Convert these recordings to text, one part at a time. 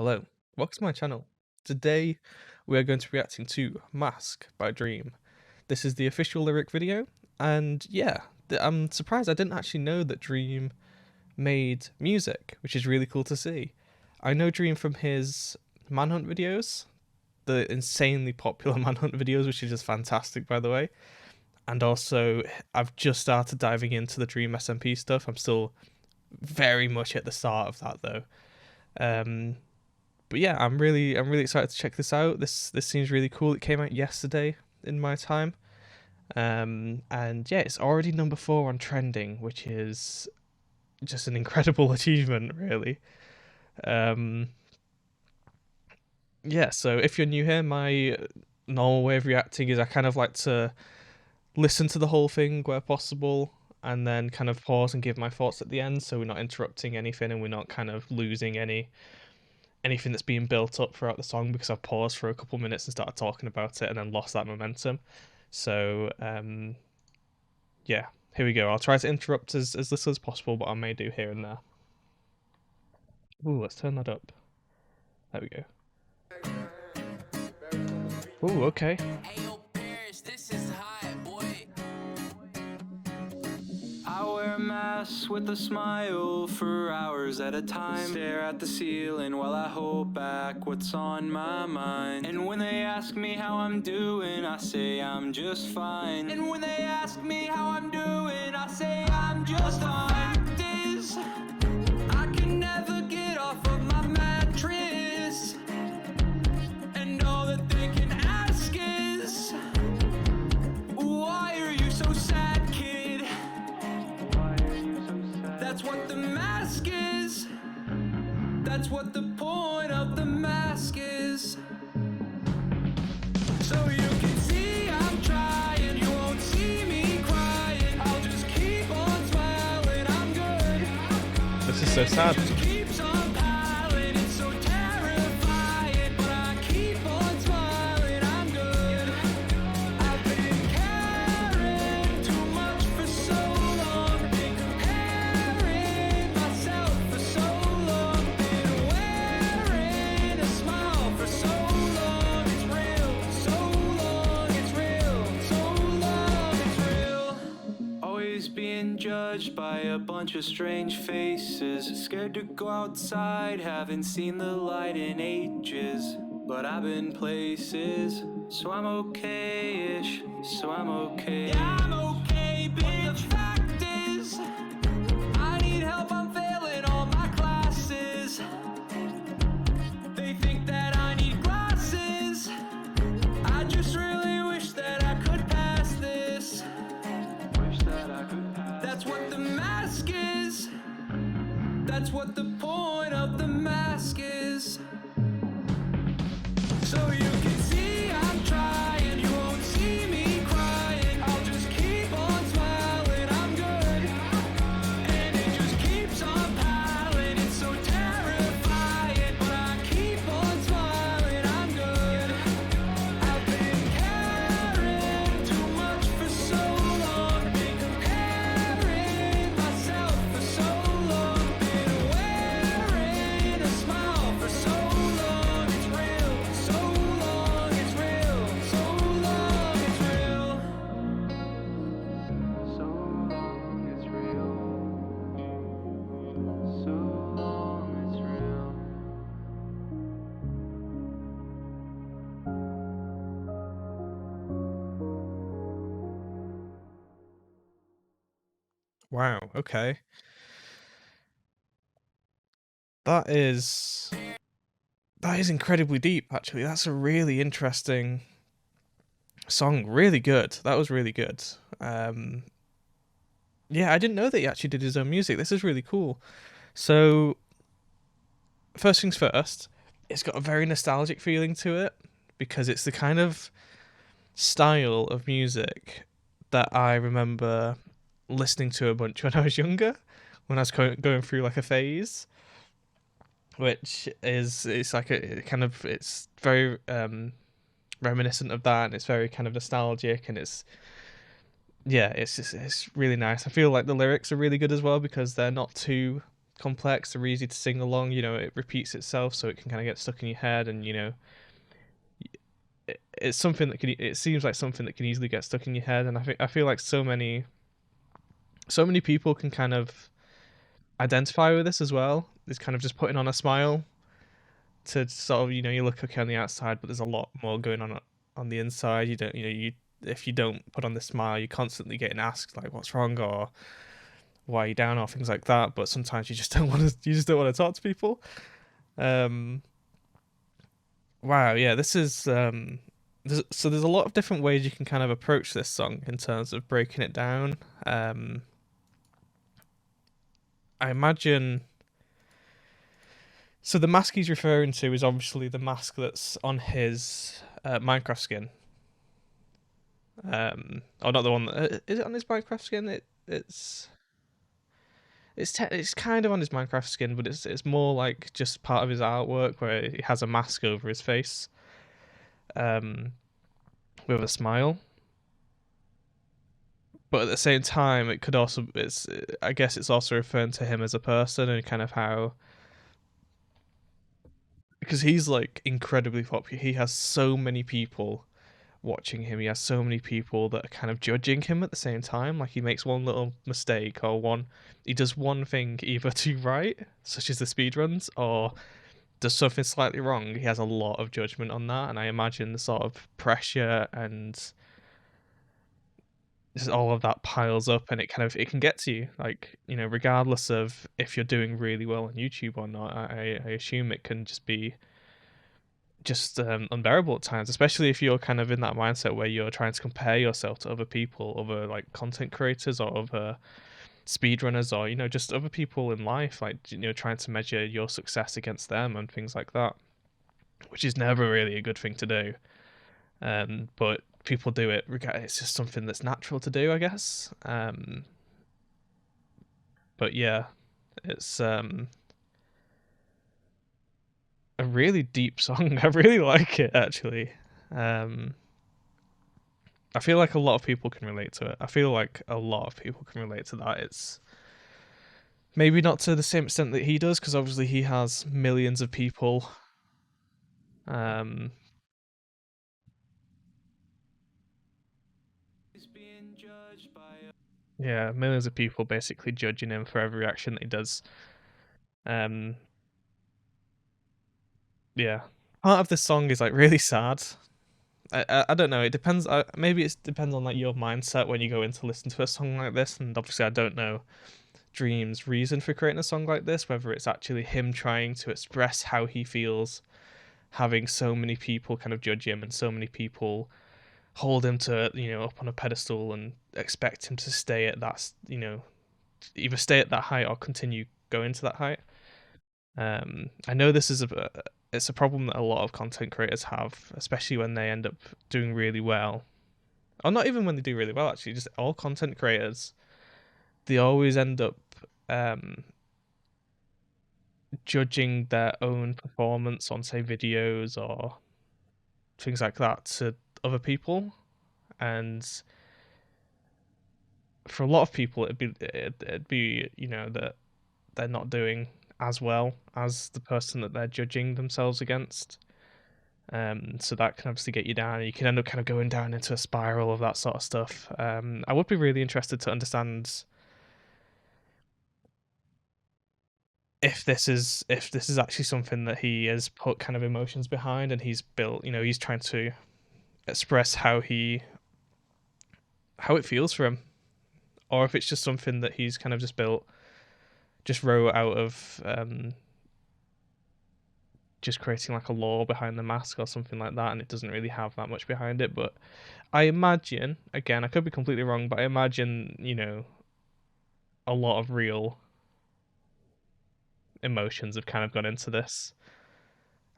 Hello, welcome to my channel. Today we are going to be reacting to Mask by Dream. This is the official lyric video, and yeah, I'm surprised I didn't actually know that Dream made music, which is really cool to see. I know Dream from his Manhunt videos, the insanely popular Manhunt videos, which is just fantastic by the way, and also I've just started diving into the Dream SMP stuff. I'm still very much at the start of that though. But yeah, I'm really excited to check this out. This seems really cool. It came out yesterday in my time, and yeah, it's already number 4 on trending, which is just an incredible achievement, really. Yeah, so if you're new here, my normal way of reacting is I kind of like to listen to the whole thing where possible, and then kind of pause and give my thoughts at the end, so we're not interrupting anything and we're not kind of losing anything that's being built up throughout the song, because I've paused for a couple minutes and started talking about it and then lost that momentum. So yeah, here we go. I'll try to interrupt as little as possible, but I may do here and there. Ooh, let's turn that up. There we go. Ooh, okay. I wear a mask with a smile for hours at a time. Stare at the ceiling while I hold back what's on my mind. And when they ask me how I'm doing, I say I'm just fine. And when they ask me how I'm doing, I say I'm just fine. Fact is, I can never get off of my mattress. And all that they can ask is, why are you so sad, kid? That's what the mask is. That's what the point of the mask is. So you can see I'm trying. You won't see me crying. I'll just keep on smiling. I'm good. This is so sad. It just keeps on piling. It's so terrifying, but I keep on smiling. I'm good. I've been caring too much for so long. Been comparing myself for so long. Been wearing a smile for so long. It's real, so long. It's real, so long. It's real. Always being judged by a bunch of strange faces. Scared to go outside, haven't seen the light in ages. But I've been places, so I'm okay-ish. So I'm okay. Yeah, I'm okay, bitch. But the fact is, I need help, I'm failing all my classes. They think that I need glasses. I just really wish that I could pass this. Wish that I could pass. That's what the mask is. That's what the point of the mask is. So you can see I'm trying. You won't see me crying. I'll just keep on smiling. I'm good. And it just keeps on piling. It's so terrifying, but I keep on smiling. I'm good. I've been caring too much for so long. Been comparing myself for so long. Been wearing a smile for so long. It's real, so long. It's real, so long. It's real. So long, it's real. So long, it's real. Wow, okay. That is incredibly deep, actually. That's a really interesting song. Really good. That was really good. Yeah, I didn't know that he actually did his own music. This is really cool. So, first things first, it's got a very nostalgic feeling to it, because it's the kind of style of music that I remember listening to a bunch when I was younger, when I was going through like a phase, which is it's like a kind of it's very reminiscent of that, and it's very kind of nostalgic, and it's yeah, it's really nice. I feel like the lyrics are really good as well, because they're not too complex. They're easy to sing along. You know, it repeats itself, so it can kind of get stuck in your head, and you know, it's something that can. It seems like something that can easily get stuck in your head, and I feel like so many people can kind of identify with this as well. It's kind of just putting on a smile to sort of, you know, you look okay on the outside, but there's a lot more going on the inside. You don't, you know, you if you don't put on this smile, you're constantly getting asked like, "What's wrong?" or "Why are you down?" or things like that. But sometimes you just don't want to. You just don't want to talk to people. Um, wow, yeah, this is there's a lot of different ways you can kind of approach this song in terms of breaking it down. I imagine. So the mask he's referring to is obviously the mask that's on his Minecraft skin. Or not the one that is it on his Minecraft skin? It's kind of on his Minecraft skin, but it's more like just part of his artwork where he has a mask over his face, um, with a smile. But at the same time, it could also it's I guess it's also referring to him as a person and kind of how, because he's like incredibly popular. He has so many people watching him. He has so many people that are kind of judging him at the same time. Like he makes one little mistake or he does one thing either too right, such as the speed runs, or does something slightly wrong. He has a lot of judgment on that, and I imagine the sort of pressure and just all of that piles up, and it can get to you. Like, you know, regardless of if you're doing really well on YouTube or not, I assume it can just be unbearable at times, especially if you're kind of in that mindset where you're trying to compare yourself to other people, other like content creators or other speedrunners, or you know, just other people in life, like, you know, trying to measure your success against them and things like that, which is never really a good thing to do. But people do it. It's just something that's natural to do, I guess. But yeah, it's a really deep song. I really like it actually. Um, I feel like a lot of people can relate to it. I feel like a lot of people can relate to that. It's maybe not to the same extent that he does, because obviously he has millions of people. Um, Is being judged by yeah, millions of people basically judging him for every action that he does. Um, yeah, part of this song is like really sad. I don't know. It depends. Maybe it depends on like your mindset when you go in to listen to a song like this. And obviously, I don't know Dream's reason for creating a song like this. Whether it's actually him trying to express how he feels, having so many people kind of judge him and so many people hold him to, you know, up on a pedestal and expect him to stay at that, you know, either stay at that height or continue going to that height. I know this is it's a problem that a lot of content creators have, especially when they end up doing really well, or not even when they do really well. Actually, just all content creators, they always end up um, judging their own performance on, say, videos or things like that to other people, and for a lot of people, it'd be, you know, that they're not doing as well as the person that they're judging themselves against. So that can obviously get you down. You can end up kind of going down into a spiral of that sort of stuff. I would be really interested to understand if this is actually something that he has put kind of emotions behind, and he's built. You know, he's trying to express how it feels for him, or if it's just something that he's kind of just built, just wrote out of just creating like a lore behind the mask or something like that, and it doesn't really have that much behind it. But I imagine, again, I could be completely wrong, but I imagine, you know, a lot of real emotions have kind of gone into this.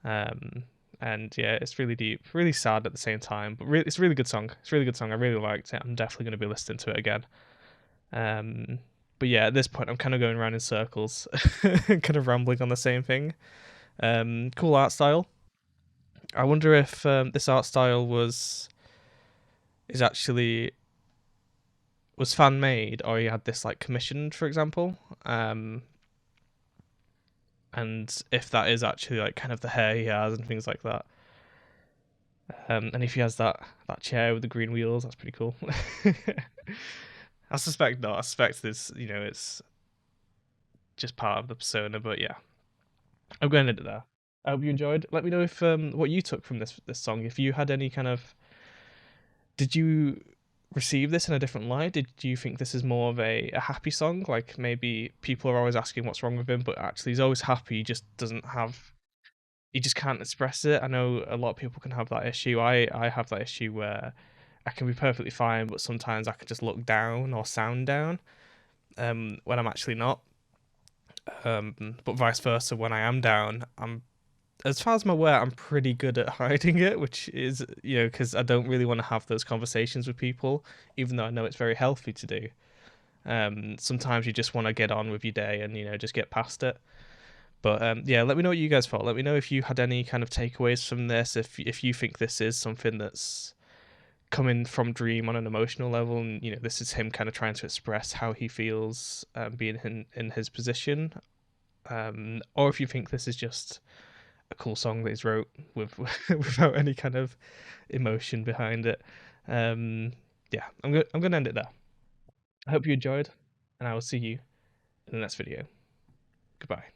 Um, and yeah, it's really deep, really sad at the same time, but it's a really good song. It's a really good song. I really liked it. I'm definitely going to be listening to it again. Um, but yeah, at this point, I'm kind of going around in circles, kind of rambling on the same thing. Cool art style. I wonder if this art style is actually was fan made, or he had this like commissioned, for example. and if that is actually like kind of the hair he has and things like that. And if he has that chair with the green wheels, that's pretty cool. I suspect not. I suspect this, it's just part of the persona. But yeah, I'm going to end it there. I hope you enjoyed. Let me know if what you took from this song. If you had any kind of, did you receive this in a different light? Did you think this is more of a happy song? Like maybe people are always asking what's wrong with him, but actually he's always happy. He just doesn't have. He just can't express it. I know a lot of people can have that issue. I have that issue where I can be perfectly fine, but sometimes I can just look down or sound down when I'm actually not. But vice versa, when I am down, as far as I'm aware, I'm pretty good at hiding it, which is, because I don't really want to have those conversations with people, even though I know it's very healthy to do. Sometimes you just want to get on with your day and, just get past it. But yeah, let me know what you guys thought. Let me know if you had any kind of takeaways from this, if you think this is something that's coming from Dream on an emotional level, and this is him kind of trying to express how he feels being in his position, or if you think this is just a cool song that he's wrote with without any kind of emotion behind it. Yeah, I'm gonna end it there. I hope you enjoyed, and I will see you in the next video. Goodbye.